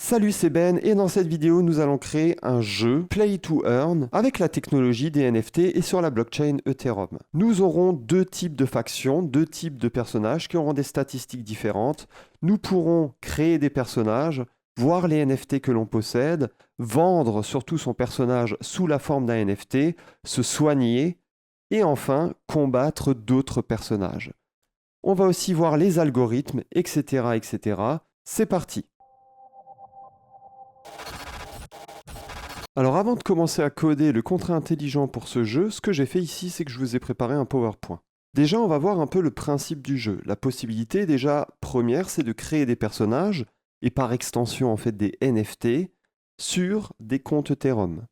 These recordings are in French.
Salut, c'est Ben et dans cette vidéo, nous allons créer un jeu Play to Earn avec la technologie des NFT et sur la blockchain Ethereum. Nous aurons deux types de factions, deux types de personnages qui auront des statistiques différentes. Nous pourrons créer des personnages, voir les NFT que l'on possède, vendre surtout son personnage sous la forme d'un NFT, se soigner et enfin combattre d'autres personnages. On va aussi voir les algorithmes, etc., etc. C'est parti! Alors avant de commencer à coder le contrat intelligent pour ce jeu, ce que j'ai fait ici, c'est que je vous ai préparé un PowerPoint. Déjà, on va voir un peu le principe du jeu. La possibilité, déjà, première, c'est de créer des personnages, et par extension, en fait, des NFT, sur des comptes Ethereum.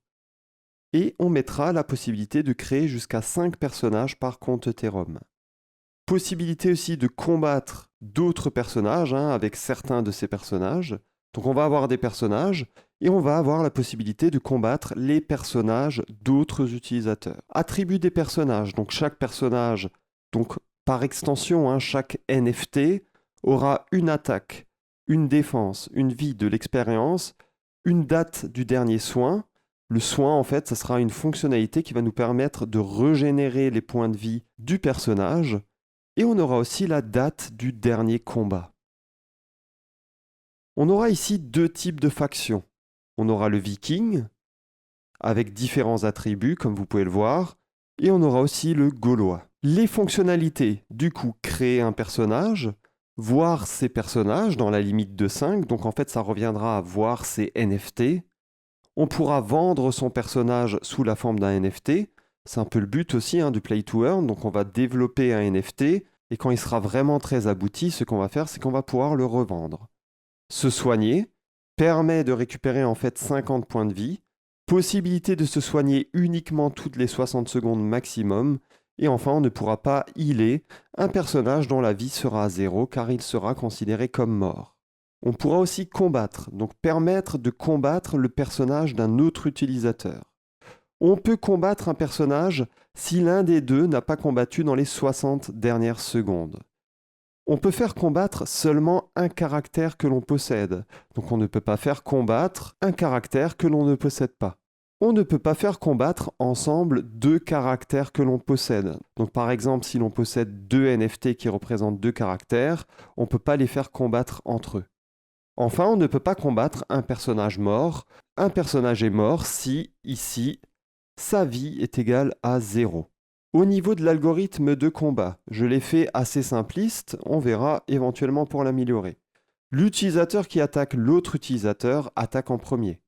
Et on mettra la possibilité de créer jusqu'à 5 personnages par compte Ethereum. Possibilité aussi de combattre d'autres personnages, avec certains de ces personnages. Donc on va avoir des personnages et on va avoir la possibilité de combattre les personnages d'autres utilisateurs. Attributs des personnages, donc chaque personnage, donc par extension, chaque NFT aura une attaque, une défense, une vie de l'expérience, une date du dernier soin. Le soin, en fait, ça sera une fonctionnalité qui va nous permettre de régénérer les points de vie du personnage. Et on aura aussi la date du dernier combat. On aura ici deux types de factions. On aura le viking, avec différents attributs, comme vous pouvez le voir, et on aura aussi le gaulois. Les fonctionnalités, du coup, créer un personnage, voir ses personnages dans la limite de 5, donc en fait ça reviendra à voir ses NFT. On pourra vendre son personnage sous la forme d'un NFT. C'est un peu le but aussi du Play to Earn, donc on va développer un NFT, et quand il sera vraiment très abouti, ce qu'on va faire, c'est qu'on va pouvoir le revendre. Se soigner permet de récupérer en fait 50 points de vie, possibilité de se soigner uniquement toutes les 60 secondes maximum, et enfin on ne pourra pas healer un personnage dont la vie sera à 0 car il sera considéré comme mort. On pourra aussi combattre, donc permettre de combattre le personnage d'un autre utilisateur. On peut combattre un personnage si l'un des deux n'a pas combattu dans les 60 dernières secondes. On peut faire combattre seulement un caractère que l'on possède. Donc on ne peut pas faire combattre un caractère que l'on ne possède pas. On ne peut pas faire combattre ensemble deux caractères que l'on possède. Donc par exemple, si l'on possède deux NFT qui représentent deux caractères, on ne peut pas les faire combattre entre eux. Enfin, on ne peut pas combattre un personnage mort. Un personnage est mort si, ici, sa vie est égale à 0. Au niveau de l'algorithme de combat, je l'ai fait assez simpliste, on verra éventuellement pour l'améliorer. L'utilisateur qui attaque l'autre utilisateur attaque en premier.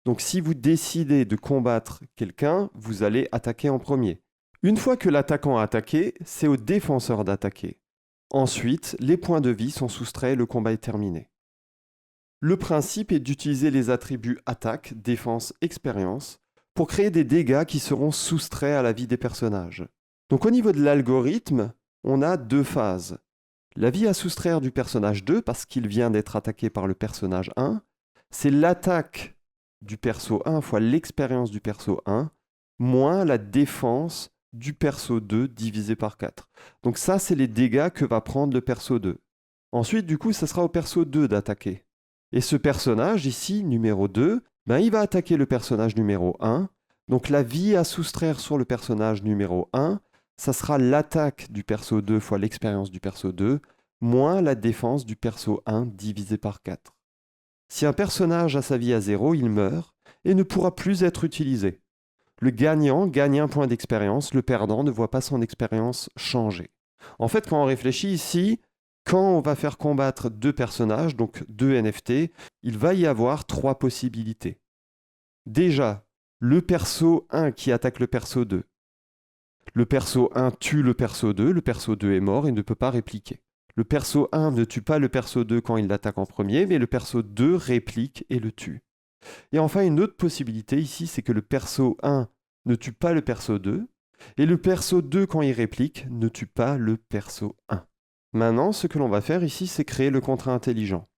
Donc si vous décidez de combattre quelqu'un, vous allez attaquer en premier. Une fois que l'attaquant a attaqué, c'est au défenseur d'attaquer. Ensuite, les points de vie sont soustraits et le combat est terminé. Le principe est d'utiliser les attributs attaque, défense, expérience pour créer des dégâts qui seront soustraits à la vie des personnages. Donc au niveau de l'algorithme, on a deux phases. La vie à soustraire du personnage 2 parce qu'il vient d'être attaqué par le personnage 1, c'est l'attaque du perso 1 fois l'expérience du perso 1 moins la défense du perso 2 divisé par 4. Donc ça, c'est les dégâts que va prendre le perso 2. Ensuite, du coup, ça sera au perso 2 d'attaquer. Et ce personnage ici, numéro 2, il va attaquer le personnage numéro 1. Donc la vie à soustraire sur le personnage numéro 1, ça sera l'attaque du perso 2 fois l'expérience du perso 2, moins la défense du perso 1 divisé par 4. Si un personnage a sa vie à 0, il meurt et ne pourra plus être utilisé. Le gagnant gagne un point d'expérience, le perdant ne voit pas son expérience changer. En fait, quand on réfléchit ici, quand on va faire combattre deux personnages, donc deux NFT, il va y avoir trois possibilités. Déjà, le perso 1 qui attaque le perso 2. Le perso 1 tue le perso 2 est mort et ne peut pas répliquer. Le perso 1 ne tue pas le perso 2 quand il l'attaque en premier, mais le perso 2 réplique et le tue. Et enfin, une autre possibilité ici, c'est que le perso 1 ne tue pas le perso 2, et le perso 2, quand il réplique, ne tue pas le perso 1. Maintenant, ce que l'on va faire ici, c'est créer le contrat intelligent.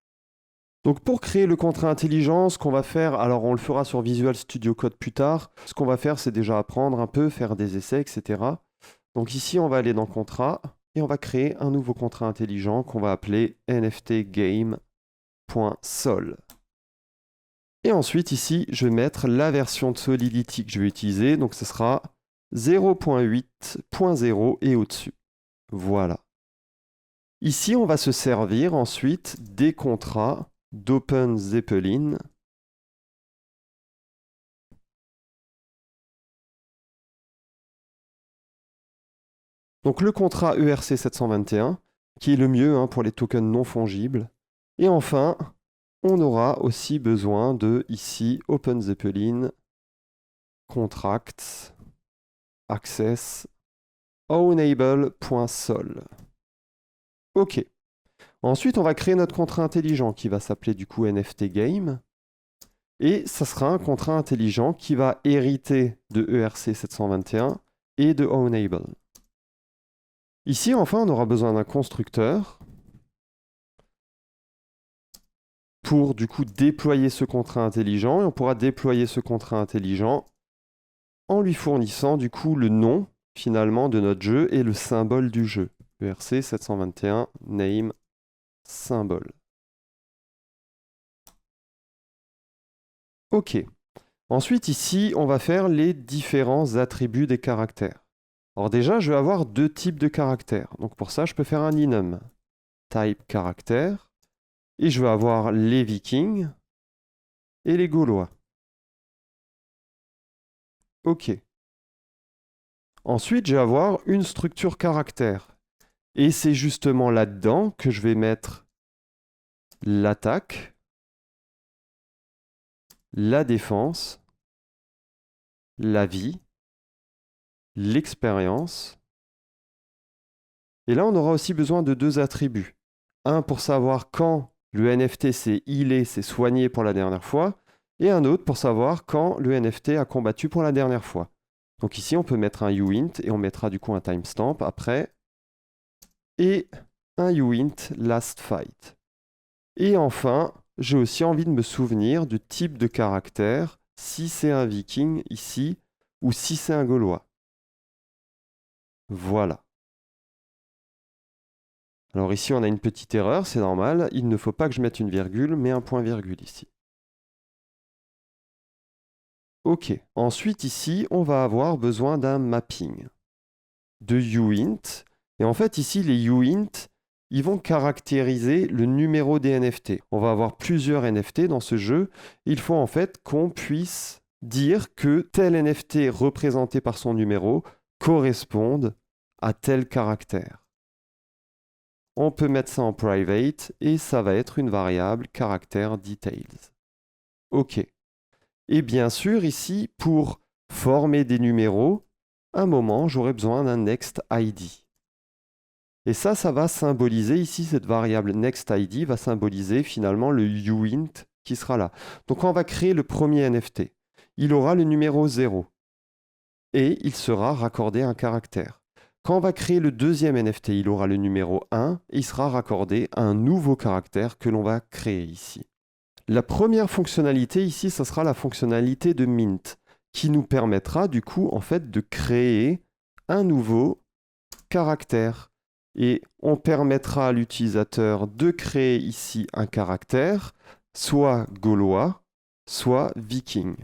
Donc pour créer le contrat intelligent, ce qu'on va faire, alors on le fera sur Visual Studio Code plus tard, ce qu'on va faire, c'est déjà apprendre un peu, faire des essais, etc. Donc ici, on va aller dans contrat, et on va créer un nouveau contrat intelligent qu'on va appeler nftgame.sol. Et ensuite, ici, je vais mettre la version de Solidity que je vais utiliser. Donc, ce sera 0.8.0 et au-dessus. Voilà. Ici, on va se servir ensuite des contrats d'OpenZeppelin. Donc, le contrat ERC 721, qui est le mieux pour les tokens non fongibles. Et enfin, on aura aussi besoin de, ici, OpenZeppelin, contracts, access, ownable.sol. OK. Ensuite, on va créer notre contrat intelligent qui va s'appeler du coup NFT Game. Et ça sera un contrat intelligent qui va hériter de ERC 721 et de Ownable. Ici, enfin, on aura besoin d'un constructeur pour du coup déployer ce contrat intelligent. Et on pourra déployer ce contrat intelligent en lui fournissant du coup le nom finalement de notre jeu et le symbole du jeu. ERC 721 name symbole. OK. Ensuite, ici, on va faire les différents attributs des caractères. Alors déjà, je vais avoir deux types de caractères. Donc pour ça, je peux faire un enum, type caractère, et je vais avoir les Vikings et les Gaulois. OK. Ensuite, je vais avoir une structure caractère. Et c'est justement là-dedans que je vais mettre l'attaque, la défense, la vie, l'expérience. Et là, on aura aussi besoin de deux attributs. Un pour savoir quand le NFT s'est healé, s'est soigné pour la dernière fois, et un autre pour savoir quand le NFT a combattu pour la dernière fois. Donc ici, on peut mettre un uint et on mettra du coup un timestamp après, et un uint last fight. Et enfin, j'ai aussi envie de me souvenir du type de caractère, si c'est un viking ici, ou si c'est un gaulois. Voilà. Alors ici, on a une petite erreur, c'est normal. Il ne faut pas que je mette une virgule, mais un point-virgule ici. OK. Ensuite, ici, on va avoir besoin d'un mapping de uint. Et en fait, ici, les uint, ils vont caractériser le numéro des NFT. On va avoir plusieurs NFT dans ce jeu. Il faut en fait qu'on puisse dire que tel NFT représenté par son numéro corresponde à tel caractère. On peut mettre ça en private et ça va être une variable caractère details. OK. Et bien sûr, ici, pour former des numéros, un moment, j'aurai besoin d'un next ID. Et ça va symboliser, ici, cette variable next ID va symboliser finalement le uint qui sera là. Donc, quand on va créer le premier NFT, il aura le numéro 0 et il sera raccordé à un caractère. Quand on va créer le deuxième NFT, il aura le numéro 1 et il sera raccordé à un nouveau caractère que l'on va créer ici. La première fonctionnalité ici, ce sera la fonctionnalité de mint, qui nous permettra du coup en fait de créer un nouveau caractère. Et on permettra à l'utilisateur de créer ici un caractère, soit gaulois, soit viking.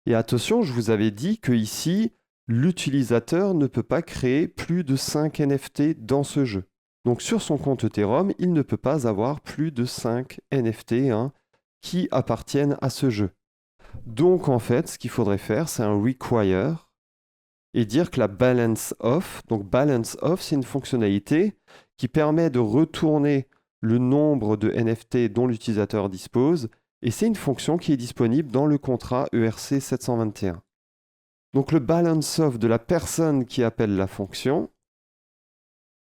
Et attention, je vous avais dit que ici, l'utilisateur ne peut pas créer plus de 5 NFT dans ce jeu. Donc sur son compte Ethereum, il ne peut pas avoir plus de 5 NFT qui appartiennent à ce jeu. Donc en fait, ce qu'il faudrait faire, c'est un require et dire que la balance off, donc balance off, c'est une fonctionnalité qui permet de retourner le nombre de NFT dont l'utilisateur dispose, et c'est une fonction qui est disponible dans le contrat ERC 721. Donc le balance off de la personne qui appelle la fonction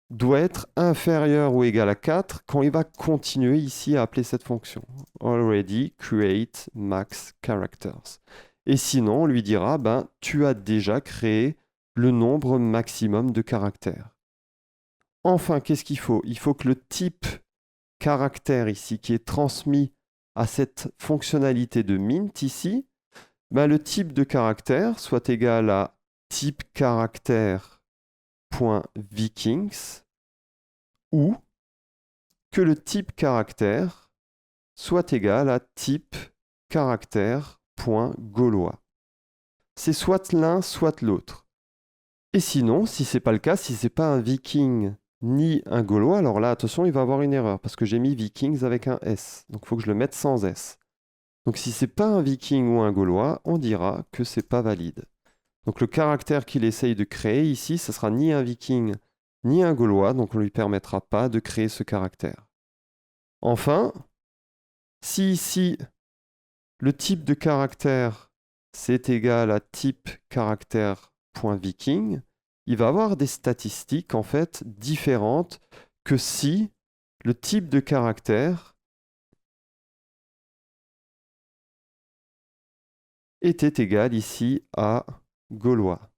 doit être inférieur ou égal à 4 quand il va continuer ici à appeler cette fonction. Already create max characters. Et sinon, on lui dira, tu as déjà créé le nombre maximum de caractères. Enfin, qu'est-ce qu'il faut? Il faut que le type caractère ici, qui est transmis à cette fonctionnalité de mint ici, le type de caractère soit égal à type caractère.vikings ou que le type caractère soit égal à type caractère.gaulois. C'est soit l'un, soit l'autre. Et sinon, si ce n'est pas le cas, si ce n'est pas un viking ni un gaulois, alors là, attention, il va avoir une erreur parce que j'ai mis vikings avec un S. Donc il faut que je le mette sans S. Donc si ce n'est pas un viking ou un gaulois, on dira que ce n'est pas valide. Donc le caractère qu'il essaye de créer ici, ce sera ni un viking ni un gaulois, donc on ne lui permettra pas de créer ce caractère. Enfin, si ici, le type de caractère, c'est égal à type caractère.viking, il va avoir des statistiques en fait différentes que si le type de caractère était égal ici à gaulois.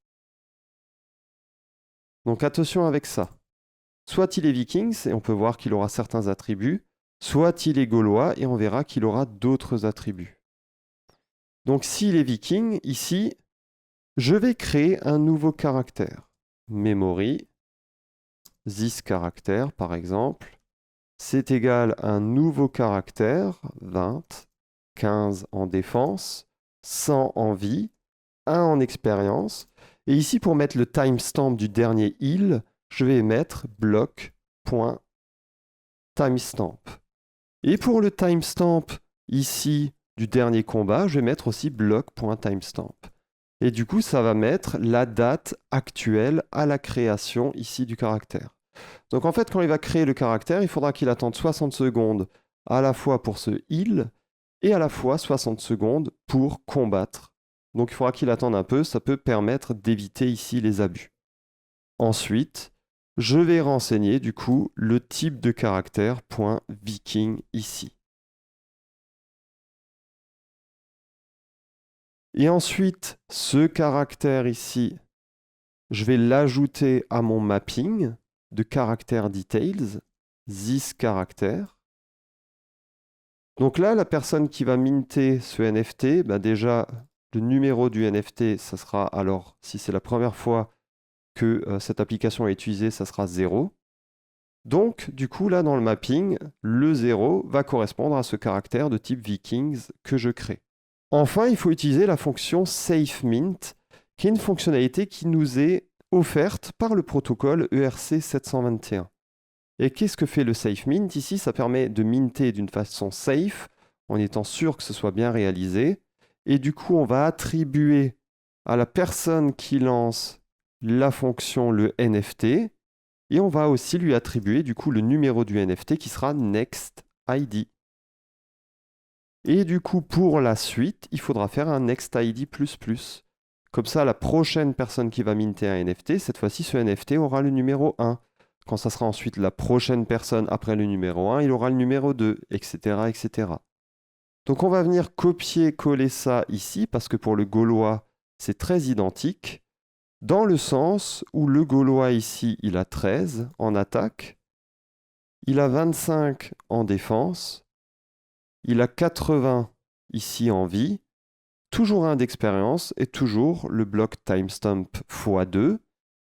Donc attention avec ça. Soit il est viking, et on peut voir qu'il aura certains attributs, soit il est gaulois, et on verra qu'il aura d'autres attributs. Donc s'il est viking, ici, je vais créer un nouveau caractère. Memory, this caractère par exemple, c'est égal à un nouveau caractère, 20, 15 en défense, 100 en vie, 1 en expérience. Et ici, pour mettre le timestamp du dernier heal, je vais mettre block.timestamp. Et pour le timestamp ici du dernier combat, je vais mettre aussi block.timestamp. Et du coup, ça va mettre la date actuelle à la création ici du caractère. Donc en fait, quand il va créer le caractère, il faudra qu'il attende 60 secondes à la fois pour ce heal et à la fois 60 secondes pour combattre. Donc il faudra qu'il attende un peu, ça peut permettre d'éviter ici les abus. Ensuite, je vais renseigner du coup le type de caractère .viking ici. Et ensuite, ce caractère ici, je vais l'ajouter à mon mapping de caractère details, this caractère. Donc là, la personne qui va minter ce NFT, déjà, le numéro du NFT, ça sera alors, si c'est la première fois que cette application est utilisée, ça sera 0. Donc, du coup, là, dans le mapping, le 0 va correspondre à ce caractère de type Vikings que je crée. Enfin, il faut utiliser la fonction SafeMint, qui est une fonctionnalité qui nous est offerte par le protocole ERC 721. Et qu'est-ce que fait le SafeMint ici? Ça permet de minter d'une façon safe, en étant sûr que ce soit bien réalisé. Et du coup, on va attribuer à la personne qui lance la fonction le NFT, et on va aussi lui attribuer du coup le numéro du NFT qui sera NextID. Et du coup, pour la suite, il faudra faire un NextID++. Comme ça, la prochaine personne qui va minter un NFT, cette fois-ci, ce NFT aura le numéro 1. Quand ça sera ensuite la prochaine personne après le numéro 1, il aura le numéro 2, etc., etc. Donc on va venir copier-coller ça ici, parce que pour le gaulois, c'est très identique, dans le sens où le gaulois ici, il a 13 en attaque, il a 25 en défense, il a 80 ici en vie, toujours 1 d'expérience et toujours le bloc timestamp x2,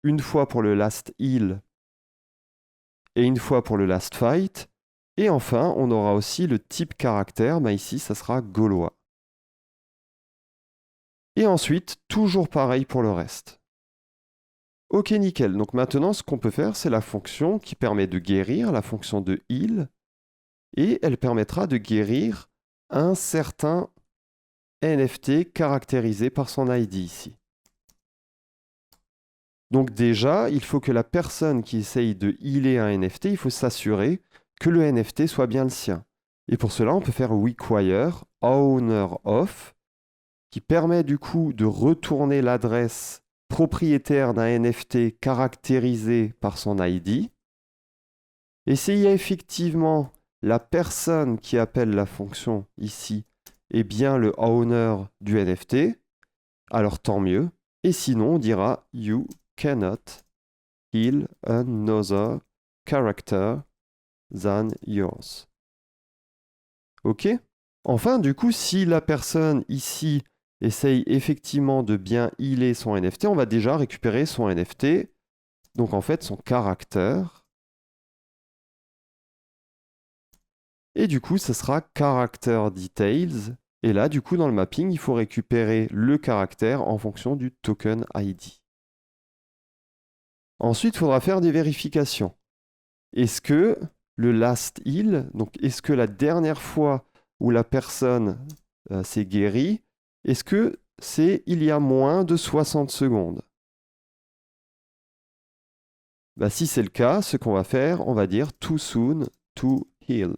une fois pour le last heal et une fois pour le last fight. Et enfin, on aura aussi le type caractère, ici ça sera gaulois. Et ensuite, toujours pareil pour le reste. Ok, nickel. Donc maintenant, ce qu'on peut faire, c'est la fonction qui permet de guérir, la fonction de heal, et elle permettra de guérir un certain NFT caractérisé par son ID ici. Donc déjà, il faut que la personne qui essaye de healer un NFT, il faut s'assurer que le NFT soit bien le sien. Et pour cela, on peut faire require owner of, qui permet du coup de retourner l'adresse propriétaire d'un NFT caractérisé par son ID. Et s'il y a effectivement la personne qui appelle la fonction ici est bien le owner du NFT, alors tant mieux. Et sinon, on dira you cannot heal another character than yours. Ok? Enfin, du coup, si la personne ici essaye effectivement de bien healer son NFT, on va déjà récupérer son NFT, donc en fait son caractère. Et du coup, ce sera character details. Et là, du coup, dans le mapping, il faut récupérer le caractère en fonction du token ID. Ensuite, il faudra faire des vérifications. Est-ce que le last heal, donc est-ce que la dernière fois où la personne s'est guérie, est-ce que c'est il y a moins de 60 secondes? Bah, si c'est le cas, ce qu'on va faire, on va dire too soon to heal.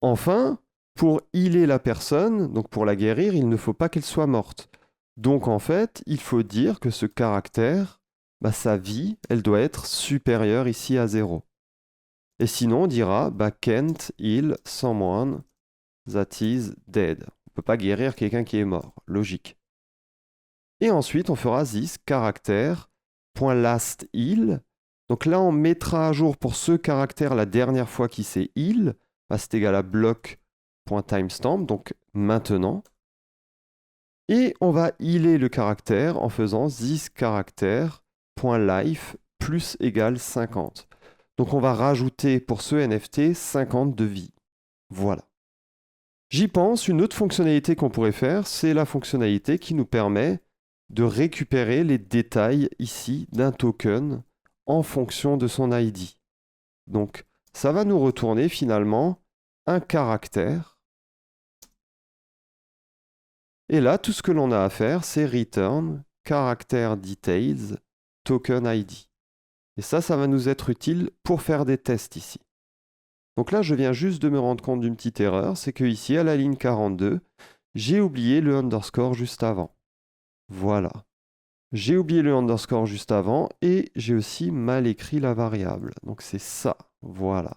Enfin, pour healer la personne, donc pour la guérir, il ne faut pas qu'elle soit morte. Donc en fait, il faut dire que ce caractère, bah, sa vie, elle doit être supérieure ici à 0. Et sinon, on dira bah, can't heal someone that is dead. On ne peut pas guérir quelqu'un qui est mort. Logique. Et ensuite, on fera this caractère .last heal. Donc là, on mettra à jour pour ce caractère la dernière fois qu'il s'est heal. Bah, c'est égal à block.timestamp, donc maintenant. Et on va healer le caractère en faisant this caractère.life plus égale 50. Donc on va rajouter pour ce NFT 50 de vie. Voilà. J'y pense, une autre fonctionnalité qu'on pourrait faire, c'est la fonctionnalité qui nous permet de récupérer les détails ici d'un token en fonction de son ID. Donc ça va nous retourner finalement un caractère. Et là, tout ce que l'on a à faire, c'est return character details token ID. Et ça va nous être utile pour faire des tests ici. Donc là, je viens juste de me rendre compte d'une petite erreur, c'est que ici, à la ligne 42, j'ai oublié le underscore juste avant. Voilà. J'ai oublié le underscore juste avant et j'ai aussi mal écrit la variable. Donc c'est ça. Voilà.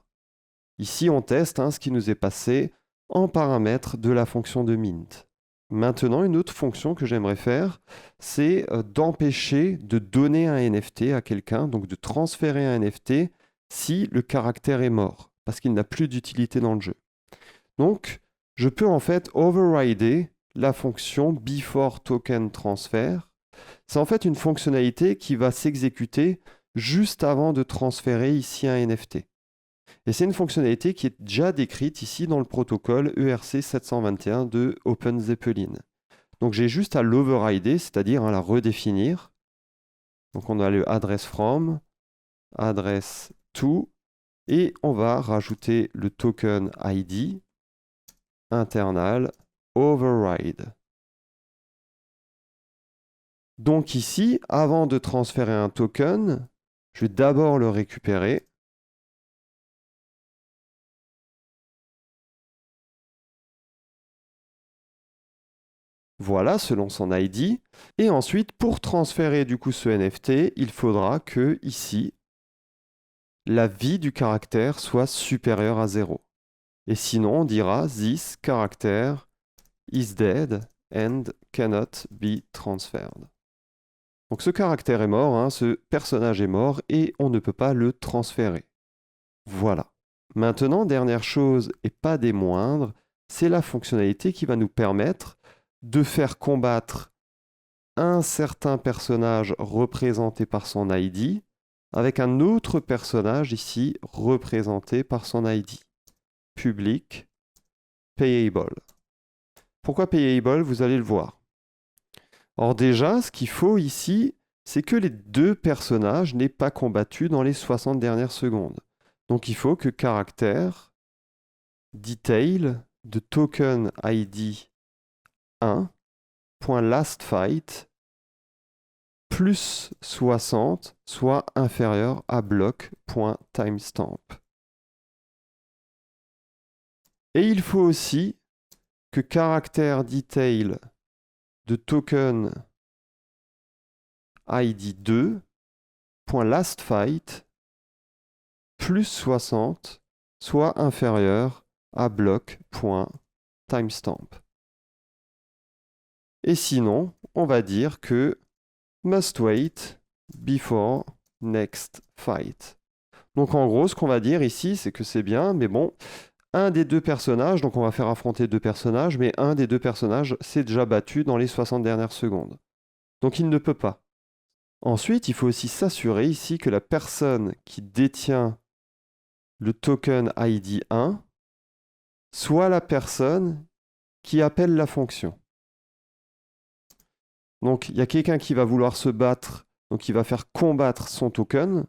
Ici, on teste ce qui nous est passé en paramètre de la fonction de mint. Maintenant, une autre fonction que j'aimerais faire, c'est d'empêcher de donner un NFT à quelqu'un, donc de transférer un NFT si le caractère est mort, parce qu'il n'a plus d'utilité dans le jeu. Donc, je peux en fait overrider la fonction before token transfer. C'est en fait une fonctionnalité qui va s'exécuter juste avant de transférer ici un NFT. Et c'est une fonctionnalité qui est déjà décrite ici dans le protocole ERC 721 de OpenZeppelin. Donc j'ai juste à l'overrider, c'est-à-dire à la redéfinir. Donc on a le address from, address to, et on va rajouter le token ID internal override. Donc ici, avant de transférer un token, je vais d'abord le récupérer. Voilà, selon son ID. Et ensuite, pour transférer du coup ce NFT, il faudra que ici, la vie du caractère soit supérieure à 0. Et sinon, on dira this character is dead and cannot be transferred. Donc ce caractère est mort, ce personnage est mort et on ne peut pas le transférer. Voilà. Maintenant, dernière chose et pas des moindres, c'est la fonctionnalité qui va nous permettre de faire combattre un certain personnage représenté par son ID avec un autre personnage ici représenté par son ID. Public, payable. Pourquoi payable? Vous allez le voir. Or déjà, ce qu'il faut ici, c'est que les deux personnages n'aient pas combattu dans les 60 dernières secondes. Donc il faut que caractère detail de token ID 1.lastFight plus 60 soit inférieur à block.timestamp. Et il faut aussi que caractère detail de token ID 2.lastFight plus 60 soit inférieur à block.timestamp. Et sinon, on va dire que must wait before next fight. Donc en gros, ce qu'on va dire ici, c'est que c'est bien, mais bon, un des deux personnages, donc on va faire affronter deux personnages, mais un des deux personnages s'est déjà battu dans les 60 dernières secondes. Donc il ne peut pas. Ensuite, il faut aussi s'assurer ici que la personne qui détient le token ID 1 soit la personne qui appelle la fonction. Donc, il y a quelqu'un qui va vouloir se battre, donc il va faire combattre son token.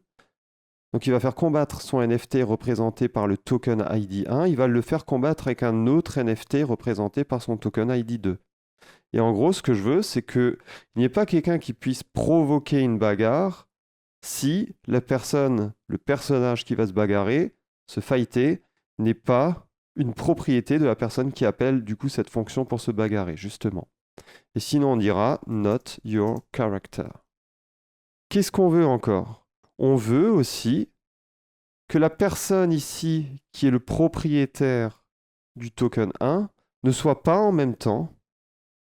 Donc, il va faire combattre son NFT représenté par le token ID 1. Il va le faire combattre avec un autre NFT représenté par son token ID 2. Et en gros, ce que je veux, c'est qu'il n'y ait pas quelqu'un qui puisse provoquer une bagarre si la personne, le personnage qui va se bagarrer, se fighter, n'est pas une propriété de la personne qui appelle du coup cette fonction pour se bagarrer, justement. Et sinon, on dira not your character. Qu'est-ce qu'on veut encore? On veut aussi que la personne ici, qui est le propriétaire du token 1, ne soit pas en même temps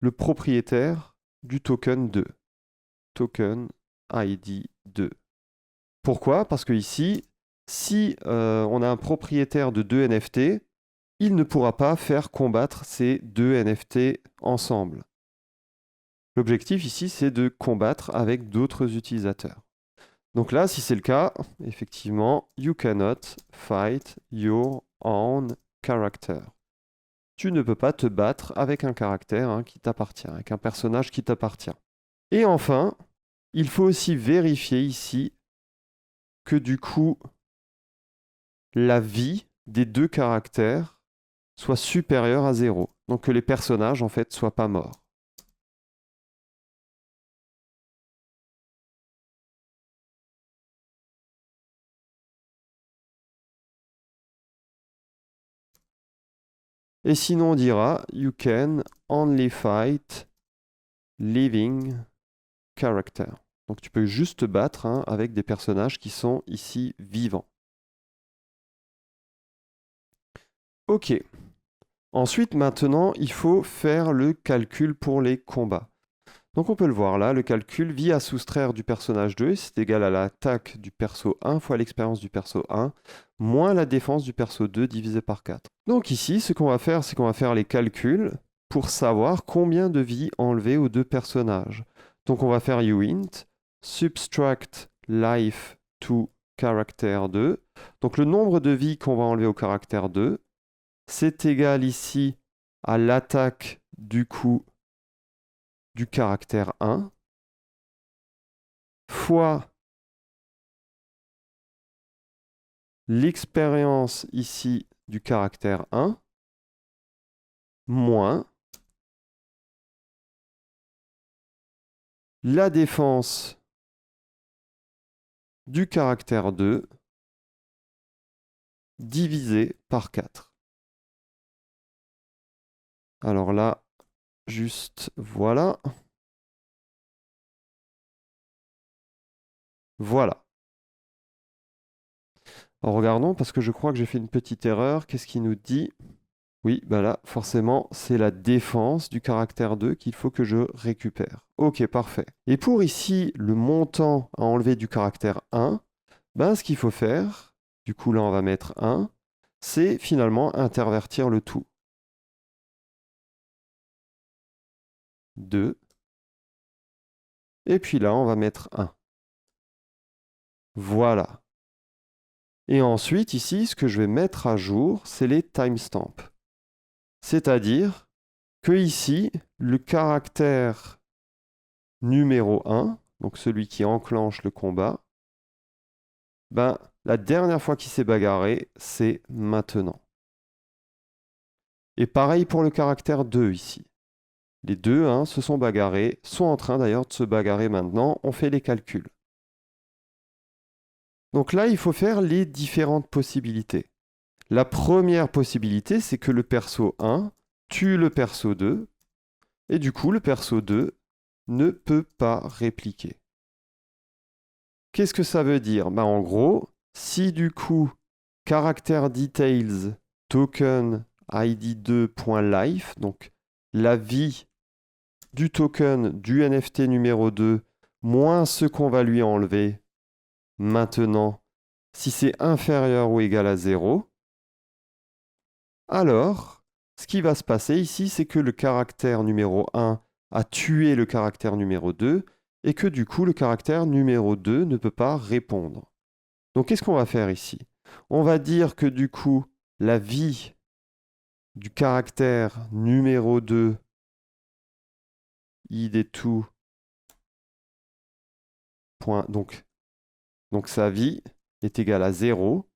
le propriétaire du token 2. Token ID 2. Pourquoi? Parce que ici, si on a un propriétaire de deux NFT, il ne pourra pas faire combattre ces deux NFT ensemble. L'objectif ici, c'est de combattre avec d'autres utilisateurs. Donc là, si c'est le cas, effectivement, you cannot fight your own character. Tu ne peux pas te battre avec un caractère qui t'appartient, avec un personnage qui t'appartient. Et enfin, il faut aussi vérifier ici que du coup, la vie des deux caractères soit supérieure à 0. Donc que les personnages, en fait, soient pas morts. Et sinon, on dira you can only fight living character. Donc tu peux juste te battre avec des personnages qui sont ici vivants. Ok. Ensuite, maintenant, il faut faire le calcul pour les combats. Donc on peut le voir là, le calcul vise à soustraire du personnage 2, c'est égal à l'attaque du perso 1 fois l'expérience du perso 1, moins la défense du perso 2 divisé par 4. Donc ici, ce qu'on va faire, c'est qu'on va faire les calculs pour savoir combien de vies enlever aux deux personnages. Donc on va faire uint, subtract life to caractère 2. Donc le nombre de vies qu'on va enlever au caractère 2, c'est égal ici à l'attaque du coup du caractère 1 fois l'expérience ici du caractère 1 moins la défense du caractère 2 divisé par 4. Alors là, juste voilà. Voilà. Alors regardons, parce que je crois que j'ai fait une petite erreur. Qu'est-ce qu'il nous dit? Oui, bah là, forcément, c'est la défense du caractère 2 qu'il faut que je récupère. Ok, parfait. Et pour ici, le montant à enlever du caractère 1, ben, ce qu'il faut faire, du coup là on va mettre 1, c'est finalement intervertir le tout. 2. Et puis là, on va mettre 1. Voilà. Et ensuite, ici, ce que je vais mettre à jour, c'est les timestamps. C'est-à-dire que ici, le caractère numéro 1, donc celui qui enclenche le combat, ben, la dernière fois qu'il s'est bagarré, c'est maintenant. Et pareil pour le caractère 2 ici. Les deux se sont bagarrés, sont en train d'ailleurs de se bagarrer maintenant. On fait les calculs. Donc là, il faut faire les différentes possibilités. La première possibilité, c'est que le perso 1 tue le perso 2, et du coup, le perso 2 ne peut pas répliquer. Qu'est-ce que ça veut dire? Ben, en gros, si du coup, character details token id2.life, donc la vie du token du NFT numéro 2, moins ce qu'on va lui enlever maintenant, si c'est inférieur ou égal à 0, alors, ce qui va se passer ici, c'est que le caractère numéro 1 a tué le caractère numéro 2 et que du coup, le caractère numéro 2 ne peut pas répondre. Donc, qu'est-ce qu'on va faire ici? On va dire que du coup, la vie du caractère numéro 2, id et tout, point, donc sa vie est égale à 0,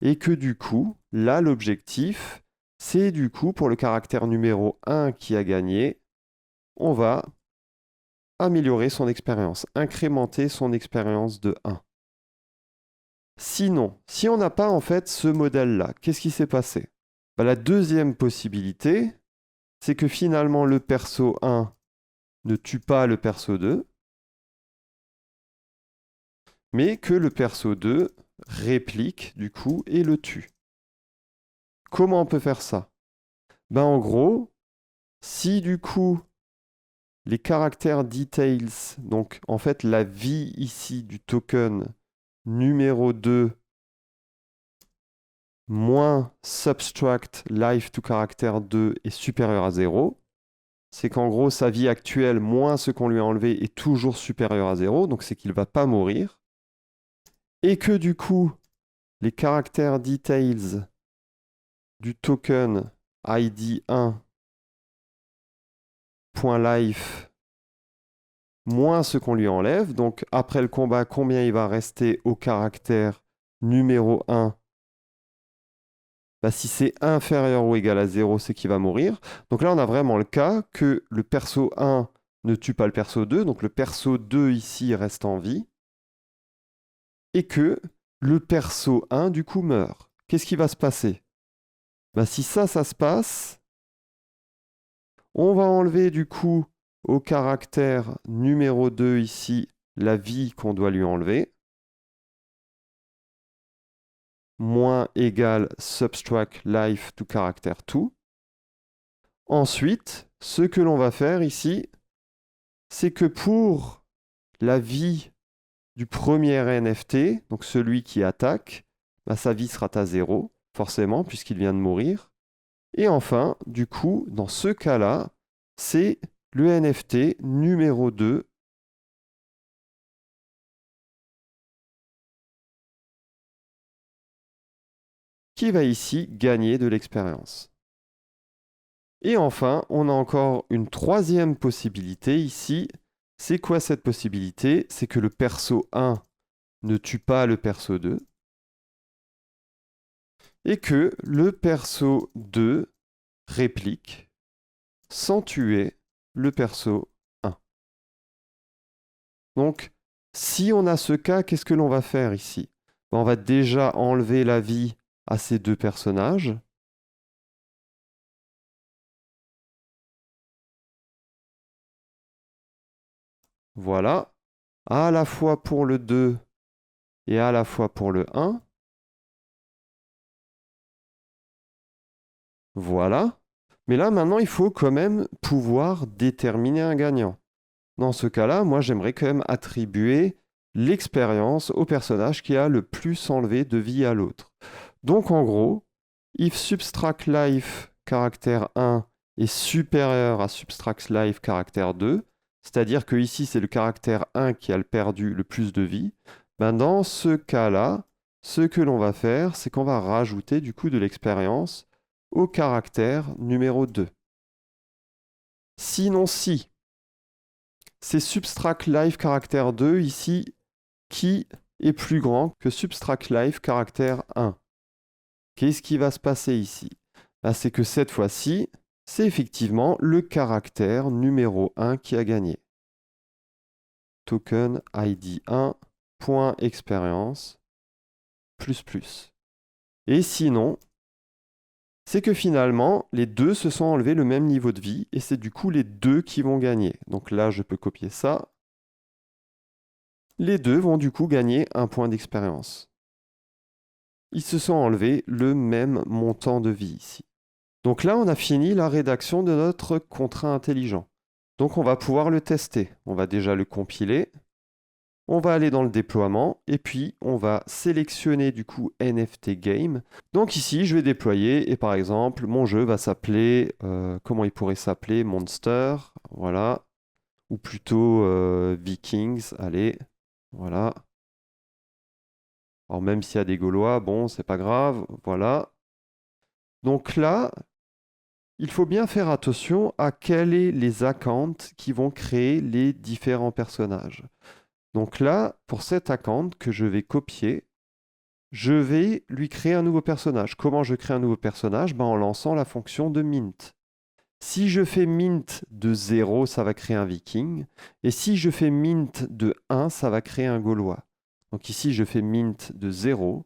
et que du coup, là, l'objectif, c'est du coup, pour le caractère numéro 1 qui a gagné, on va améliorer son expérience, incrémenter son expérience de 1. Sinon, si on n'a pas en fait ce modèle-là, qu'est-ce qui s'est passé? La deuxième possibilité, c'est que finalement le perso 1 ne tue pas le perso 2, mais que le perso 2 réplique du coup et le tue. Comment on peut faire ça? En gros, si du coup les caractères details, donc en fait la vie ici du token numéro 2 moins subtract life to caractère 2 est supérieur à 0, c'est qu'en gros sa vie actuelle moins ce qu'on lui a enlevé est toujours supérieur à 0, donc c'est qu'il ne va pas mourir. Et que du coup, les caractères details du token id1.life moins ce qu'on lui enlève. Donc après le combat, combien il va rester au caractère numéro 1? Si c'est inférieur ou égal à 0, c'est qu'il va mourir. Donc là, on a vraiment le cas que le perso 1 ne tue pas le perso 2. Donc le perso 2 ici reste en vie. Et que le perso 1, du coup, meurt. Qu'est-ce qui va se passer? Si ça se passe, on va enlever du coup au caractère numéro 2 ici la vie qu'on doit lui enlever. Moins égale subtract life to caractère 2. Ensuite, ce que l'on va faire ici, c'est que pour la vie du premier NFT, donc celui qui attaque, sa vie sera à 0, forcément, puisqu'il vient de mourir. Et enfin, du coup, dans ce cas-là, c'est le NFT numéro 2 qui va ici gagner de l'expérience. Et enfin, on a encore une troisième possibilité ici. C'est quoi cette possibilité? C'est que le perso 1 ne tue pas le perso 2 et que le perso 2 réplique sans tuer le perso 1. Donc, si on a ce cas, qu'est-ce que l'on va faire ici? On va déjà enlever la vie à ces deux personnages. Voilà, à la fois pour le 2 et à la fois pour le 1. Voilà. Mais là, maintenant, il faut quand même pouvoir déterminer un gagnant. Dans ce cas-là, moi, j'aimerais quand même attribuer l'expérience au personnage qui a le plus enlevé de vie à l'autre. Donc, en gros, if subtract life caractère 1 est supérieur à subtract life caractère 2, c'est-à-dire que ici, c'est le caractère 1 qui a perdu le plus de vie, dans ce cas-là, ce que l'on va faire, c'est qu'on va rajouter du coup de l'expérience au caractère numéro 2. Sinon, si c'est subtract life caractère 2 ici qui est plus grand que subtract life caractère 1. Qu'est-ce qui va se passer ici? C'est que cette fois-ci, c'est effectivement le caractère numéro 1 qui a gagné. Token id 1.expérience plus. Et sinon, c'est que finalement, les deux se sont enlevés le même niveau de vie et c'est du coup les deux qui vont gagner. Donc là, je peux copier ça. Les deux vont du coup gagner un point d'expérience. Ils se sont enlevés le même montant de vie ici. Donc là, on a fini la rédaction de notre contrat intelligent. Donc on va pouvoir le tester. On va déjà le compiler. On va aller dans le déploiement et puis on va sélectionner du coup NFT Game. Donc ici, je vais déployer et par exemple, mon jeu va s'appeler, comment il pourrait s'appeler? Monster, voilà. Ou plutôt Vikings, allez, voilà. Alors même s'il y a des Gaulois, bon, c'est pas grave, voilà. Donc là, il faut bien faire attention à quels sont les accounts qui vont créer les différents personnages. Donc là, pour cet account que je vais copier, je vais lui créer un nouveau personnage. Comment je crée un nouveau personnage? En lançant la fonction de mint. Si je fais mint de 0, ça va créer un viking. Et si je fais mint de 1, ça va créer un gaulois. Donc ici, je fais mint de 0.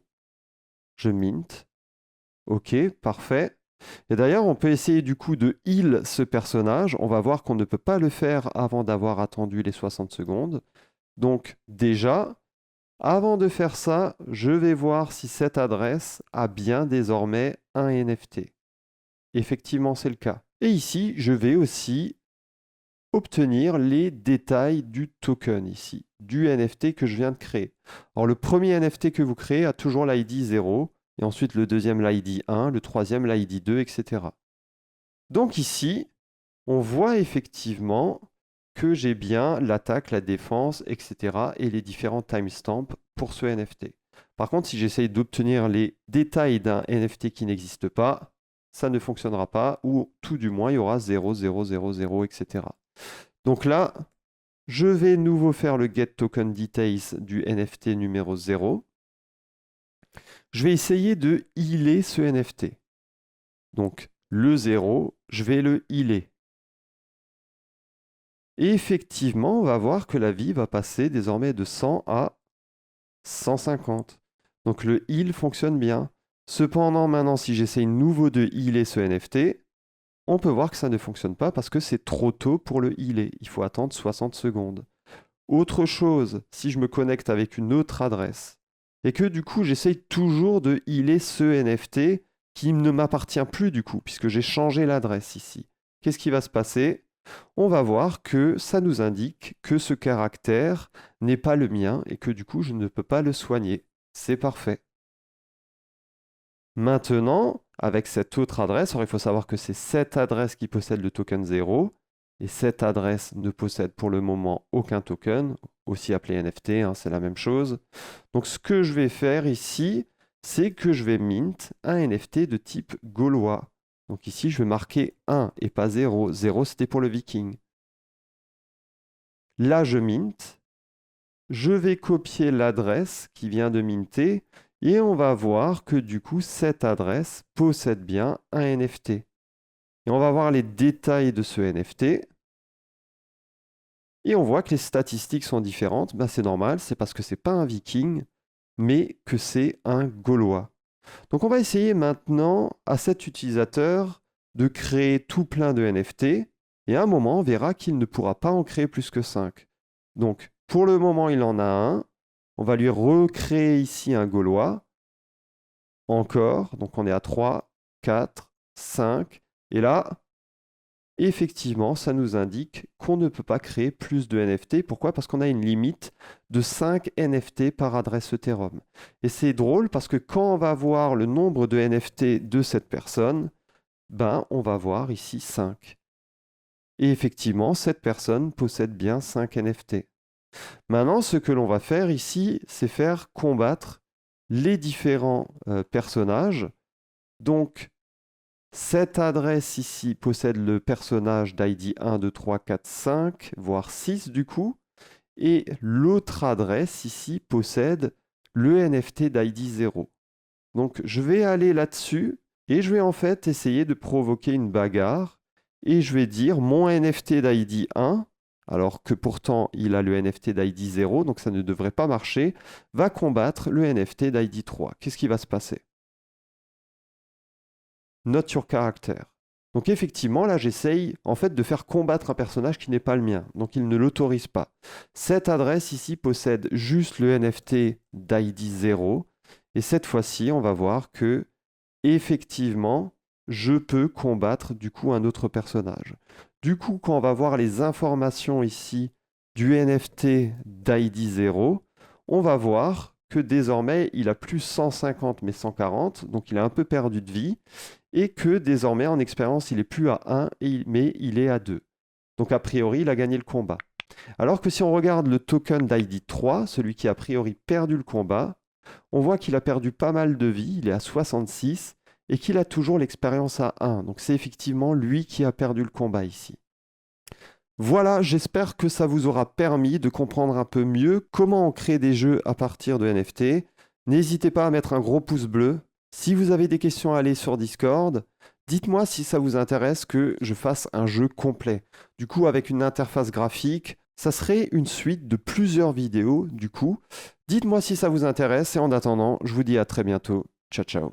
Je mint. OK, parfait. Et d'ailleurs, on peut essayer du coup de heal ce personnage. On va voir qu'on ne peut pas le faire avant d'avoir attendu les 60 secondes. Donc déjà, avant de faire ça, je vais voir si cette adresse a bien désormais un NFT. Effectivement, c'est le cas. Et ici, je vais aussi obtenir les détails du token ici, du NFT que je viens de créer. Alors le premier NFT que vous créez a toujours l'ID 0, et ensuite le deuxième l'ID 1, le troisième l'ID 2, etc. Donc ici, on voit effectivement que j'ai bien l'attaque, la défense, etc. et les différents timestamps pour ce NFT. Par contre, si j'essaye d'obtenir les détails d'un NFT qui n'existe pas, ça ne fonctionnera pas, ou tout du moins, il y aura 0, 0, 0, 0, etc. Donc là, je vais nouveau faire le get token details du NFT numéro 0. Je vais essayer de healer ce NFT. Donc le 0, je vais le healer. Et effectivement, on va voir que la vie va passer désormais de 100 à 150. Donc le heal fonctionne bien. Cependant, maintenant, si j'essaye nouveau de healer ce NFT, on peut voir que ça ne fonctionne pas parce que c'est trop tôt pour le healer. Il faut attendre 60 secondes. Autre chose, si je me connecte avec une autre adresse et que du coup j'essaye toujours de healer ce NFT qui ne m'appartient plus du coup, puisque j'ai changé l'adresse ici. Qu'est-ce qui va se passer? On va voir que ça nous indique que ce caractère n'est pas le mien et que du coup je ne peux pas le soigner. C'est parfait. Maintenant, avec cette autre adresse, alors il faut savoir que c'est cette adresse qui possède le token 0 et cette adresse ne possède pour le moment aucun token, aussi appelé NFT, hein, c'est la même chose. Donc ce que je vais faire ici, c'est que je vais mint un NFT de type gaulois. Donc ici, je vais marquer 1 et pas 0. 0, c'était pour le viking. Là, je mint. Je vais copier l'adresse qui vient de minter et on va voir que du coup, cette adresse possède bien un NFT. Et on va voir les détails de ce NFT. Et on voit que les statistiques sont différentes. Ben, c'est normal, c'est parce que ce n'est pas un viking, mais que c'est un gaulois. Donc on va essayer maintenant à cet utilisateur de créer tout plein de NFT. Et à un moment, on verra qu'il ne pourra pas en créer plus que 5. Donc pour le moment, il en a un. On va lui recréer ici un gaulois. Encore. Donc on est à 3, 4, 5. Et là, effectivement, ça nous indique qu'on ne peut pas créer plus de NFT. Pourquoi? Parce qu'on a une limite de 5 NFT par adresse Ethereum. Et c'est drôle parce que quand on va voir le nombre de NFT de cette personne, ben, on va voir ici 5. Et effectivement, cette personne possède bien 5 NFT. Maintenant, ce que l'on va faire ici, c'est faire combattre les différents personnages. Donc, cette adresse ici possède le personnage d'ID 1, 2, 3, 4, 5, voire 6 du coup. Et l'autre adresse ici possède le NFT d'ID 0. Donc je vais aller là-dessus et je vais en fait essayer de provoquer une bagarre. Et je vais dire mon NFT d'ID 1, alors que pourtant il a le NFT d'ID 0, donc ça ne devrait pas marcher, va combattre le NFT d'ID 3. Qu'est-ce qui va se passer? Note your character. Donc effectivement, là, j'essaye en fait de faire combattre un personnage qui n'est pas le mien. Donc il ne l'autorise pas. Cette adresse ici possède juste le NFT d'ID 0. Et cette fois-ci, on va voir que effectivement, je peux combattre du coup un autre personnage. Du coup, quand on va voir les informations ici du NFT d'ID 0, on va voir que désormais, il a plus 150 mais 140, donc il a un peu perdu de vie, et que désormais, en expérience, il est plus à 1, mais il est à 2. Donc a priori, il a gagné le combat. Alors que si on regarde le token d'ID 3, celui qui a priori perdu le combat, On voit qu'il a perdu pas mal de vie, il est à 66, et qu'il a toujours l'expérience à 1. Donc c'est effectivement lui qui a perdu le combat ici. Voilà, j'espère que ça vous aura permis de comprendre un peu mieux comment on crée des jeux à partir de NFT. N'hésitez pas à mettre un gros pouce bleu. Si vous avez des questions à aller sur Discord, dites-moi si ça vous intéresse que je fasse un jeu complet. Du coup, avec une interface graphique, ça serait une suite de plusieurs vidéos, du coup. Dites-moi si ça vous intéresse et en attendant, je vous dis à très bientôt. Ciao, ciao.